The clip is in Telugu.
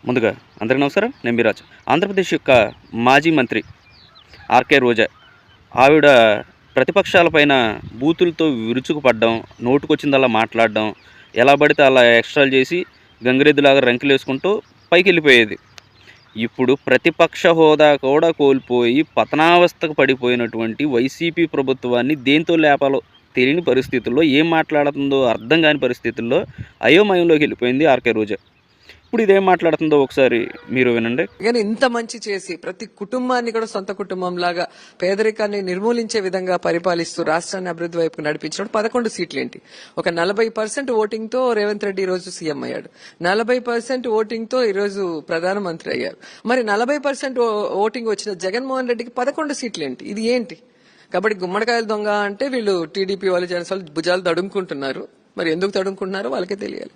ముందుగా అందరికీ నమస్కారం. నేను మీరాజ్. ఆంధ్రప్రదేశ్ యొక్క మాజీ మంత్రి ఆర్కే రోజా ఆవిడ ప్రతిపక్షాలపైన బూతులతో విరుచుకుపడడం, నోటుకొచ్చిందల్లా మాట్లాడడం, ఎలా పడితే అలా ఎక్స్ట్రాలు చేసి గంగిరెద్దులాగా రంకెలేసుకుంటూ పైకి వెళ్ళిపోయేది. ఇప్పుడు ప్రతిపక్ష హోదా కూడా కోల్పోయి పతనావస్థకు పడిపోయినటువంటి వైసీపీ ప్రభుత్వాన్ని దేంతో లేపాలో తెలియని పరిస్థితుల్లో, ఏం మాట్లాడుతుందో అర్థం కాని పరిస్థితుల్లో అయోమయంలోకి వెళ్ళిపోయింది ఆర్కే రోజా. ఇప్పుడు ఇదేం మాట్లాడుతుందో ఒకసారి మీరు వినండి. కానీ ఇంత మంచి చేసి ప్రతి కుటుంబాన్ని కూడా సొంత కుటుంబం లాగా పేదరికాన్ని నిర్మూలించే విధంగా పరిపాలిస్తూ రాష్ట్రాన్ని అభివృద్ధి వైపు నడిపించినప్పుడు 11 సీట్లేంటి? ఒక 40% ఓటింగ్ తో రేవంత్ రెడ్డి ఈ రోజు సీఎం అయ్యాడు. 40% ఓటింగ్ తో ఈ రోజు ప్రధానమంత్రి అయ్యారు. మరి 40% ఓటింగ్ వచ్చిన జగన్మోహన్ రెడ్డికి 11 సీట్లేంటి? ఇది ఏంటి? కాబట్టి గుమ్మడికాయల దొంగ అంటే వీళ్ళు టీడీపీ వాళ్ళు జనసేన భుజాలు తడుముకుంటున్నారు. మరి ఎందుకు తడుముకుంటున్నారో వాళ్ళకే తెలియాలి.